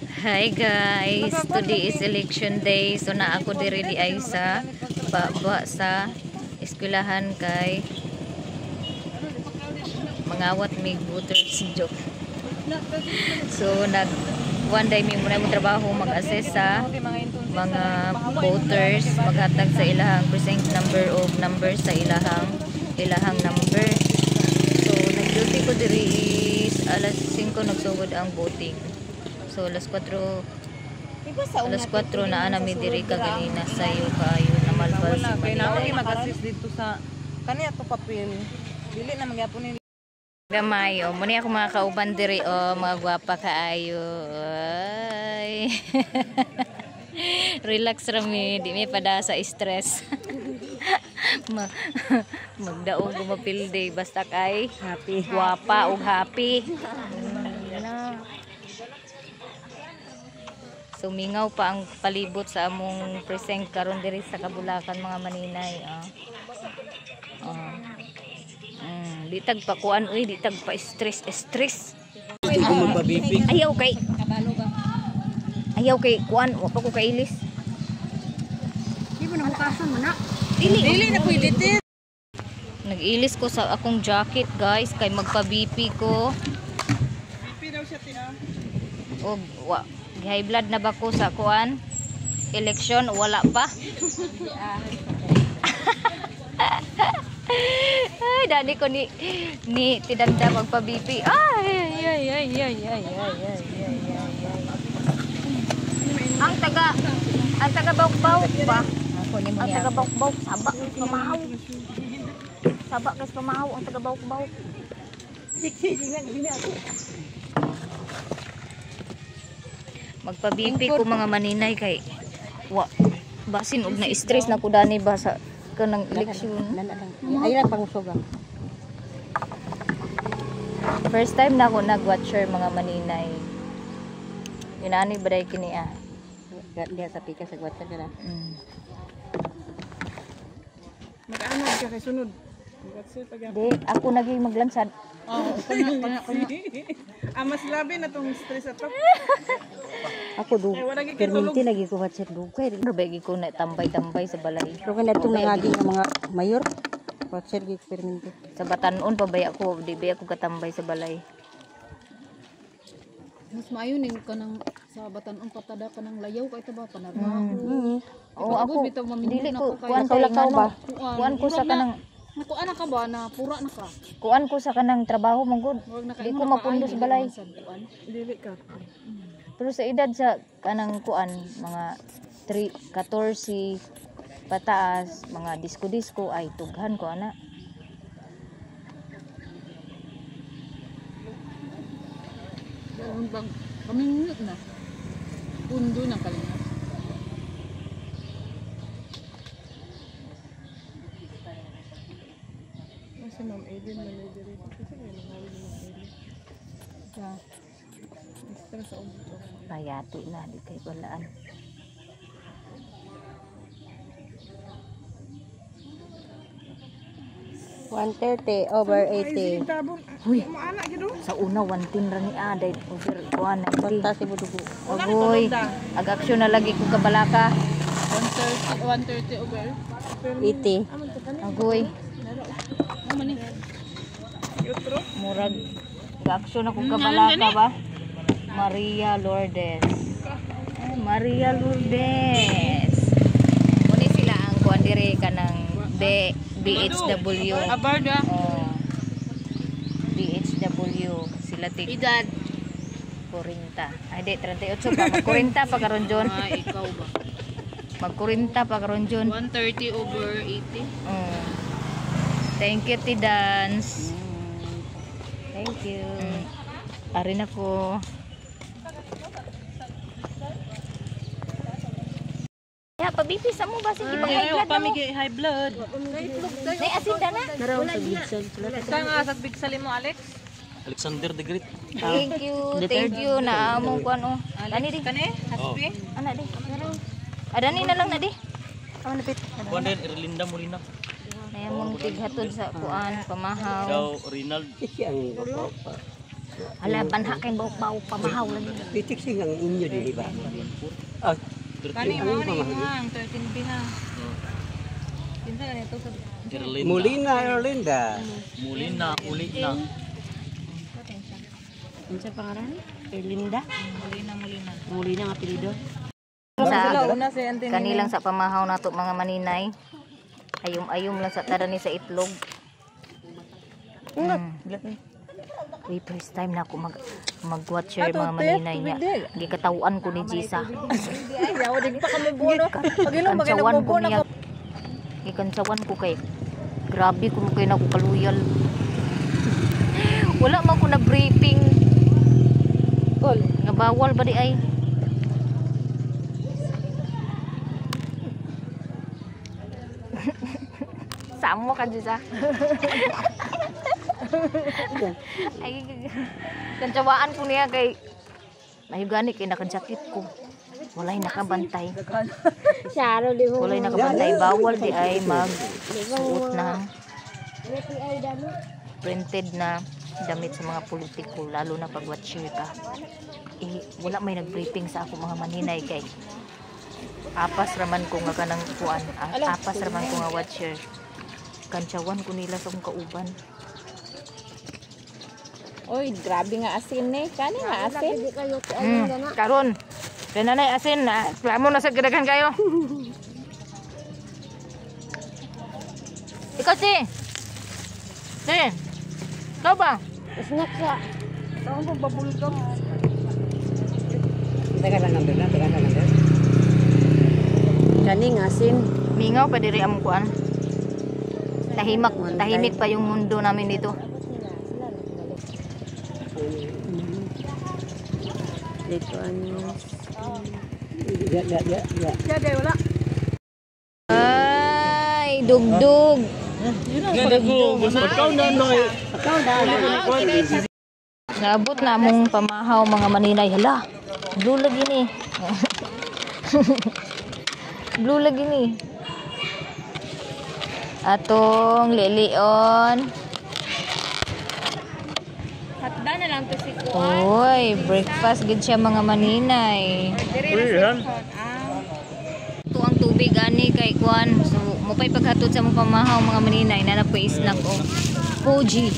Hi guys, today is election day. So na ako diri di ay sa baba sa eskwelahan kay mangawat mig voters joke. So nag one day mi muna mo trabaho mag-assess sa mga voters, maghatag sa ilahang precinct number o number sa ilahang number. So nag-duty ko diri is alas 5 nagsugod ang voting. So alas 4 na anami diri kaganina sayo kayo na malbal si Manila. Kaya mag-assist dito sa kaniya to papel. Dili na magyapon ni gamay o muni ako mga kauban diri o mga gwapa kaayo. Ay. Relax rami, di mi pada sa stress. Magdaog ko mapilde basta kay happy, gwapa ug happy. Sumingaw pa ang palibot sa among precinct karon diri sa Kabulakan mga maninay. Di tag pa kuan uy, di tag pa stress. Ayaw kay kabalo ba? Ayaw kay kuan, wa pa ko kailis. Di mo na bukasan mo na. Dili na pwede dit. Nag-ilis ko sa akong jacket, guys, kay magpa-BP ko. BP daw siya tiya. Og high blood na ba ko sa kuan? Election wala pa. Ay, dali ko ni tidanda magpa-BP. Ay. Ang taga bawk-bawk ba? Ang taga bawk-bawk sabak kay pamahaw. Sabak kay pamahaw ang taga bawk-bawk. Magpa-BP ko mga maninay kay basin og na stress na ko dani ba sa kanang eleksyon. Ay lang pangusog. First time na ako nag-watcher mga maninay. Yunani baday kini Dia sa pika sa WhatsApp na. Mag-anod ka kay sunod. Di, ako naging maglansad. Mas labi na tong stress ato. Ako do. Perminti lagi ko WhatsApp do. Kay Bagi ko na tambay-tambay sa balay. pero kana tong nangagi nga mga mayor WhatsApp gi perminti. Sa Batanon pabaya ko, di ba ako katambay sa balay. Mas maayo ning kanang sa Batanon patada kanang layaw kay ta ba panaraho. Oo, ako dili ko kuan Sa lakaw ba? Kuan ko sa kanang Nakuan na ka ba na pura na ka. kuan ko sa kanang trabaho manggod. Di ko mapundo sa balay. Dili ka. Pero sa edad sa kanang kuan mga 14 pataas, mga disco ay tughan ko ana. Dayon bang kamingot na. Pundo na kalinga. Kasi Ma'am Eden manager ito. Kasi may nangawi ni Ma'am Eden. Extra sa ubo. Payati na di kay balaan. $130/80. Huy. Maana gido. Sa una 110 ra ni aday over kuan na di. Basta si budugo. Agoy, ag-aksyon na lagi ko kabalaka. 130 over. 80. Agoy, Ano ni? Yutro. murag ag-aksyon ako kabalaka ba? Maria Lourdes. Ay, Maria Lourdes. Muni sila ang kuan dire kanang BHW. Abarda. Oh. BHW sila tig Edad. 40. Ay di 38 pa mag 40 pa karon Jon. Ikaw ba? Mag 40 pa karon Jon. 130 over 80. Oh. Thank you ti Dance. Thank you. Ari na ko. Ya, pabipi sa mo ba sige high blood mo. High blood. Nay asinda na. Wala na. Saan nga sa big salim mo Alex? Alexander the Great. Thank you na among kuan oh. Ani di. Kani? Haspi? Ana di. Adani na lang na di. Ano napit? Kuan din Erlinda Molina. Nay among tighatod sa kuan pamahaw. Ikaw Rinald. Ang Hala, banha kay bawok-bawok pamahaw lagi. Pitik sing ang inyo di ba? Ah, Kani mo ni hang 13 ha. Kinsa ganito sa Erlinda. Molina Erlinda. Mulina, uli na. Unsa pangaran? Erlinda. Molina. Molina nga apelyido. Sila Sa una si Auntie kanilang sa pamahaw nato mga maninay. Ayom-ayom lang sa tara ni sa itlog. Uy, first time na ako mag-watcher mga maninay niya. Gikatawan ko ni Jisa. Ay, yawa din pa kami buno. Pag ilong magay Kansawan ko nagbubuno niya. ko. Gikansawan ko kay grabe ko kay na ko kaluyal. Wala man ko na briefing. Nga bawal ba di ay? Samo ka Jisa. Ay, kantsawaan ko niya kay mayugani kay nakajakit ko. Walay nakabantay. Walay nakabantay. Bawal di ay magsuot ng printed na damit sa mga politiko, lalo na pag watcher ka. Eh, wala may nag-briefing sa ako mga maninay kay apas raman ko nga kanang kuan. Apas raman ko nga watcher. Kantsawan ko nila sa kong kauban. Oy, grabe nga asin ni. Kani nga asin. Karon. Kaya nanay asin na. Plamo na sa gadagan kayo. Ikaw si. Si. Ikaw ba? Snack sa. Taon po babulgam. Teka lang nandun na, teka lang nandun. Kaning asin. Mingaw pa diri among kuan. Tahimik pa yung mundo namin dito. Dito ano. Jadi wala. Ay, dugdug. Nabot na mong pamahaw mga maninay. Hala, blue lagi ni. Blue lagi ni. Atong lilion. Hatda na lang to si Oy, breakfast gid siya mga maninay. Ito ang tubig ani kay kuan. So, mopay paghatod sa mong pamahaw mga maninay na napoy snack o Fuji.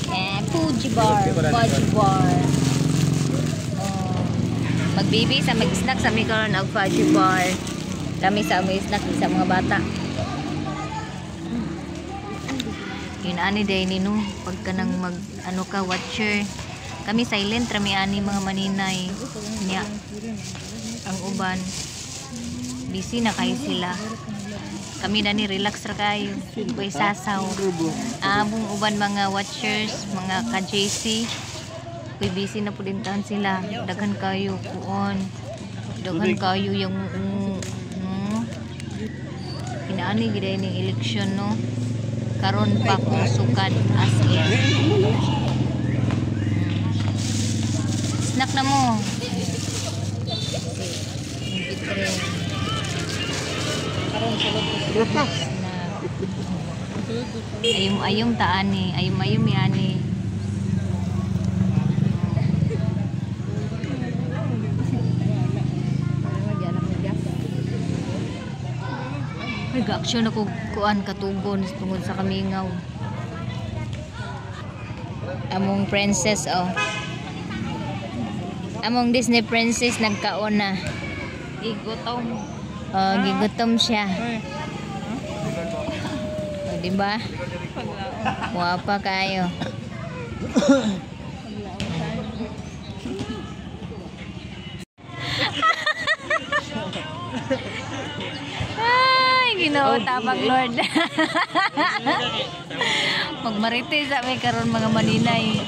Fuji bar. Fuji bar. Magbibi sa mag-snack sa mi karon og Fuji bar. Kami sa mga snack sa mga bata. Yun ani day nino pagka nang mag ano ka watcher. Kami silent rami ani mga maninay niya. Ang uban busy na kayo sila. Kami na ni relax ra kayo. Koy sasaw. Abong uban mga watchers, mga ka-JC. Koy busy na po din taon sila. Daghan kayo kuon. Daghan kayo yung inaani gid ni election no. Karon pa kung sukad as in. Snack na mo. Ayum-ayum taani, ayum-ayum yani. Nag-action ako kuan katugon tungod sa kamingaw. Among princess oh. Among Disney princess nagkaon na. Gigutom. Oh, gigutom siya. Oh, di ba? Wapa kayo. Ay, Ginoo tabang Lord. Magmarites sa may karon mga maninay.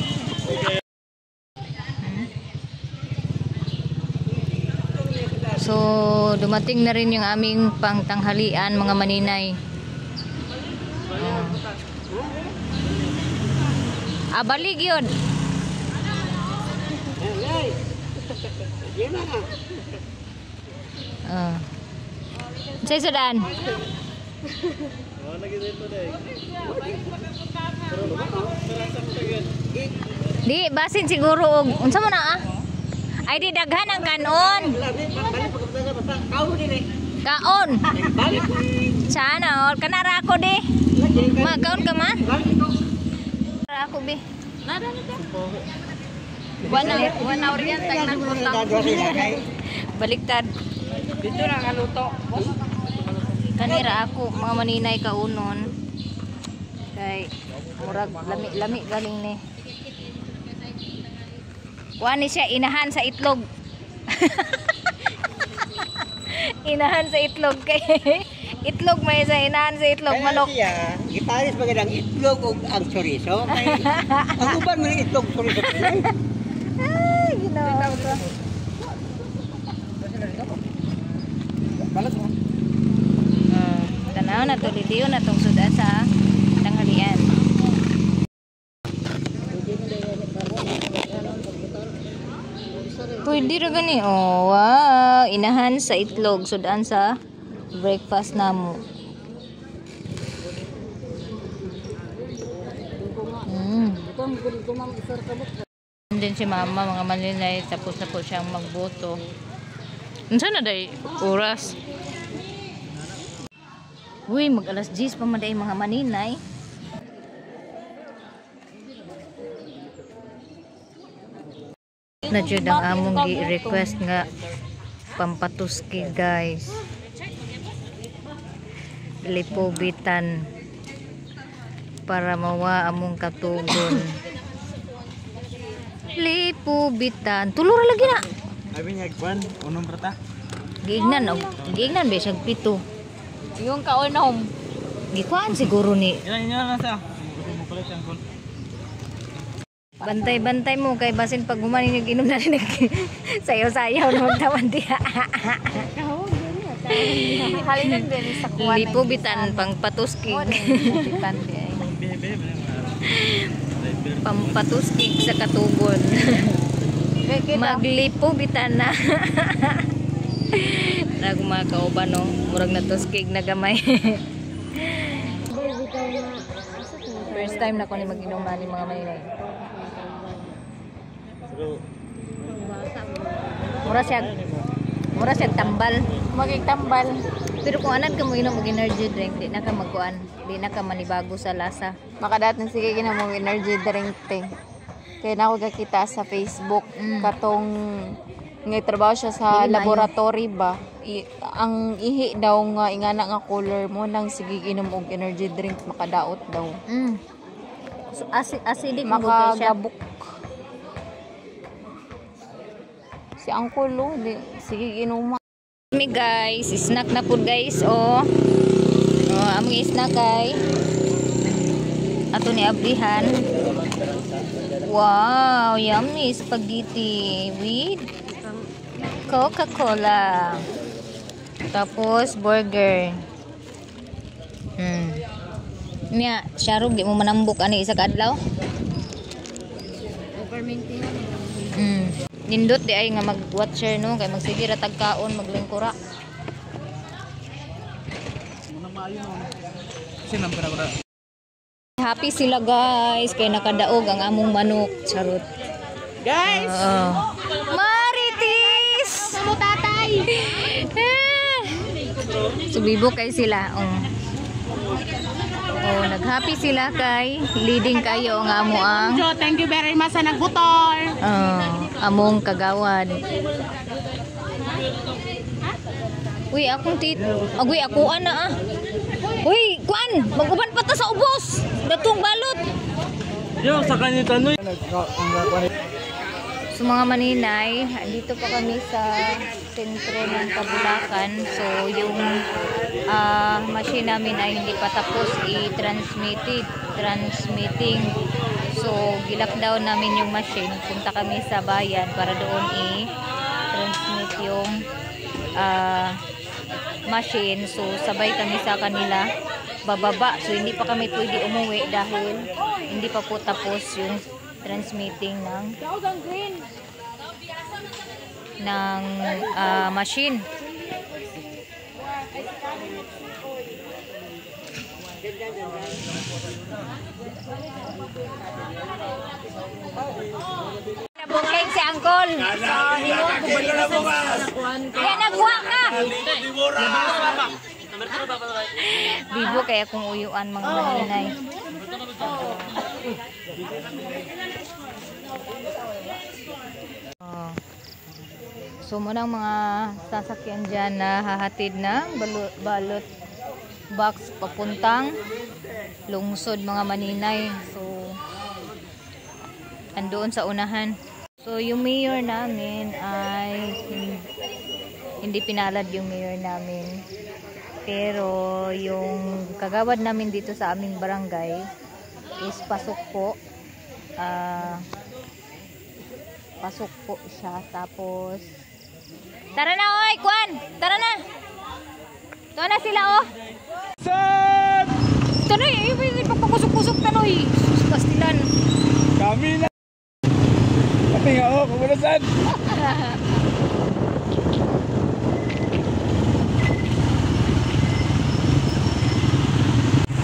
So, dumating na rin yung aming pangtanghalian mga maninay. Balig yun. Say sudan. Di, basin siguro og unsa mo na ah? Ay di daghan ang kanon. Kaon. Sana all kanara ako di. Kaon ka man? Kanara ako bi. Nada na ta. 1 hour yan tag baliktad. Dito na kaluto. Kanira ako mga maninay kaunon. Kay murag lami galing ni. Wani siya inahan sa itlog. Inahan sa itlog kay itlog may sa inahan sa itlog manok. Siya, giparis magandang itlog o ang chorizo. Ang uban mo itlog chorizo. Ay, ginawa ko. Balat mo. Tanaw na to lidiyo na tong suda sa tanghalian. Pwede ra gani oh, wow, inahan sa itlog sudan sa breakfast namo. Din si mama mga malinay tapos na po siyang magboto. Unsa na day oras? Uy, mag alas 10 pa maday mga maninay. Na jud ang among gi-request nga pampatuski guys. Lipobitan para mawa among katugon. Lipobitan. Tulor lagi na. Abi nga kwan, unong prata. Giignan ba siyang pito. Yung kaunom. Gikuan siguro ni. Ilan na sa. Mukulit ang kun. Bantay-bantay mo kay basin pag humanin yung inom na rin sayaw-sayaw na magtawan diha. Halinan din sa kuwan. Lipobitan pang patuskig. Pampatuskig sa katugon. Maglipobitan na. Nag mga kauban no, murag na tuskig na gamay. First time na ko ni mag-inom na ni mga maninay. Mura siya tambal. Magigtambal. Pero kung anad ka mo inom og energy drink, di na ka magkuan, di na ka manibago sa lasa. Makadat na sige ginamong energy drink te. Kaya na ako kakita sa Facebook katong ngay trabaho siya sa laboratory ba. Ang ihi daw nga ingana nga color mo nang sige inom og energy drink makadaot daw. So, acidic mo kay siya. Makagabok. Si Uncle Lo, sige inuman. Kami guys, snack na po guys, oh. Aming snack kay ato ni Abrihan. Wow, yummy spaghetti with Coca-Cola. Tapos burger. Nya, syarog di mo manambok ani isa ka adlaw. Nindot di ay nga mag-watcher no kay magsige ra tagkaon maglingkura. Happy sila guys kay nakadaog ang among manok. Charot. Guys! Maritis! Ano tatay? Subibo kay sila. Nag-happy sila kay leading kayo ang amo ang Thank you very much sa nagbutor. among kagawad. Uy, akong agoy akuan na ah. Uy, kuan, maguban pa ta sa ubos. Datong balot. Yo, sa kanita no. So mga maninay, dito pa kami sa sentro ng Kabulakan. So yung machine namin ay hindi pa tapos transmitting. So gilockdown namin yung machine. Punta kami sa bayan para doon i-transmit yung machine. So sabay kami sa kanila bababa. So hindi pa kami pwede umuwi dahil hindi pa po tapos yung transmitting ng machine. Bukeng si Angkol. Kaya nagwa ka. Bibo kaya kung uyuan mga maninay. Oh. So munang mga sasakyan dyan na hahatid na balot box papuntang lungsod mga maninay. So andoon sa unahan. So yung mayor namin ay hindi pinalad yung mayor namin. Pero yung kagawad namin dito sa aming barangay is pasok po. Pasok po siya. Tapos tara na oy, Kwan! Tara na! Ito na sila oh! Ito na eh! Pagpakusok-kusok na no eh! Sus, Kastilan! Kami na. Pati nga ako, kumulasan.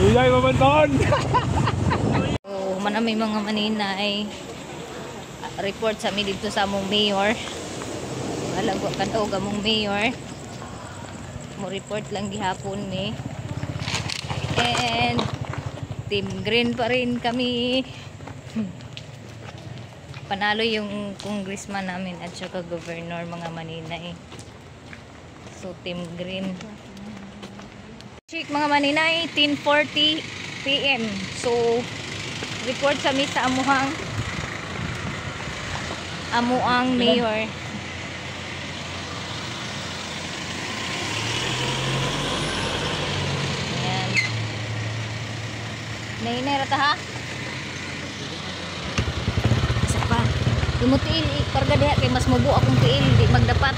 Uyay, mabanton. So, manamay mga maninay report sa amin dito sa among mayor. Alago kadto gamong mayor. Mo report lang gihapon ni. And team green pa rin kami. Panalo yung congressman namin at saka governor mga maninay. So team green. Check mga maninay 10:40 PM. So report sa mi sa amuang mayor. Ayan. Nainay rata ha? Isa pa. Imutiin, karga diha kay mas mubo akong tiil, di magdapat.